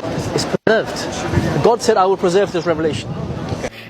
It's preserved. God said, I will preserve this revelation.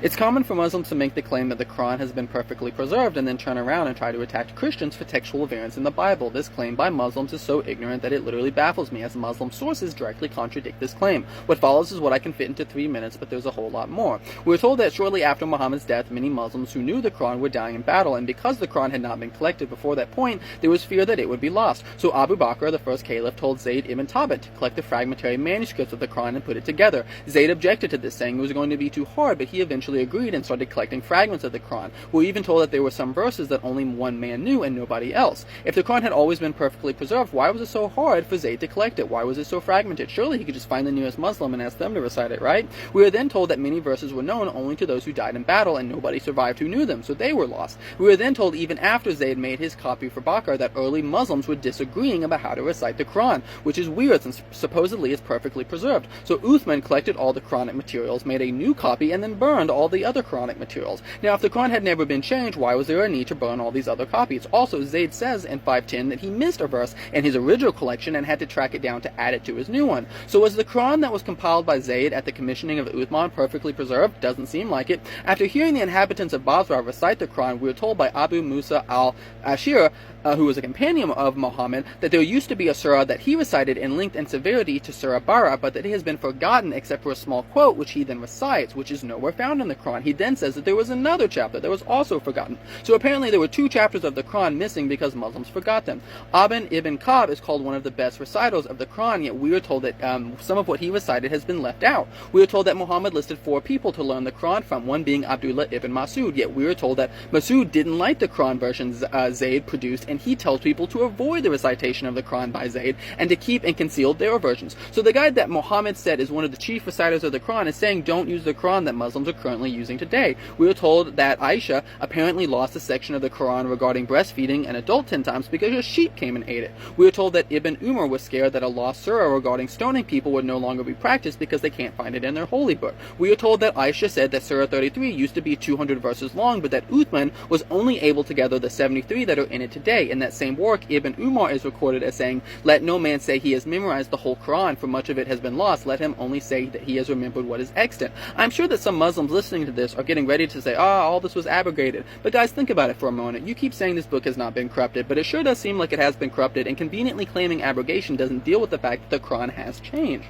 It's common for Muslims to make the claim that the Quran has been perfectly preserved and then turn around and try to attack Christians for textual variants in the Bible. This claim by Muslims is so ignorant that it literally baffles me, as Muslim sources directly contradict this claim. What follows is what I can fit into 3 minutes, but there's a whole lot more. We're told that shortly after Muhammad's death, many Muslims who knew the Quran were dying in battle, and because the Quran had not been collected before that point, there was fear that it would be lost. So Abu Bakr, the first caliph, told Zayd ibn Thabit to collect the fragmentary manuscripts of the Quran and put it together. Zayd objected to this, saying it was going to be too hard, but he eventually agreed and started collecting fragments of the Quran. We're even told that there were some verses that only one man knew and nobody else. If the Quran had always been perfectly preserved, why was it so hard for Zayd to collect it? Why was it so fragmented? Surely he could just find the nearest Muslim and ask them to recite it, right? We are then told that many verses were known only to those who died in battle, and nobody survived who knew them, so they were lost. We were then told even after Zayd made his copy for Bakr that early Muslims were disagreeing about how to recite the Quran, which is weird since supposedly it's perfectly preserved. So Uthman collected all the Quranic materials, made a new copy, and then burned all the other Quranic materials. Now, if the Quran had never been changed, why was there a need to burn all these other copies? Also, Zayd says in 510 that he missed a verse in his original collection and had to track it down to add it to his new one. So was the Quran that was compiled by Zayd at the commissioning of Uthman perfectly preserved? Doesn't seem like it. After hearing the inhabitants of Basra recite the Quran, we were told by Abu Musa al-Ashir, who was a companion of Muhammad, that there used to be a surah that he recited in length and severity to Surah Bara, but that it has been forgotten except for a small quote which he then recites, which is nowhere found in the Quran. He then says that there was another chapter that was also forgotten. So apparently there were 2 chapters of the Quran missing because Muslims forgot them. Aban ibn Ka'b is called one of the best recitals of the Quran, yet we are told that some of what he recited has been left out. We are told that Muhammad listed 4 people to learn the Quran from, one being Abdullah ibn Masud, yet we are told that Masud didn't like the Quran version Zayd produced, and he tells people to avoid the recitation of the Quran by Zayd and to keep and conceal their versions. So the guy that Muhammad said is one of the chief reciters of the Quran is saying don't use the Quran that Muslims are currently using today. We are told that Aisha apparently lost a section of the Quran regarding breastfeeding an adult 10 times because a sheep came and ate it. We are told that Ibn Umar was scared that a lost surah regarding stoning people would no longer be practiced because they can't find it in their holy book. We are told that Aisha said that Surah 33 used to be 200 verses long, but that Uthman was only able to gather the 73 that are in it today. In that same work, Ibn Umar is recorded as saying, "Let no man say he has memorized the whole Quran, for much of it has been lost. Let him only say that he has remembered what is extant." I'm sure that some Muslims listening to this are getting ready to say, all this was abrogated. But guys, think about it for a moment. You keep saying this book has not been corrupted, but it sure does seem like it has been corrupted, and conveniently claiming abrogation doesn't deal with the fact that the Quran has changed.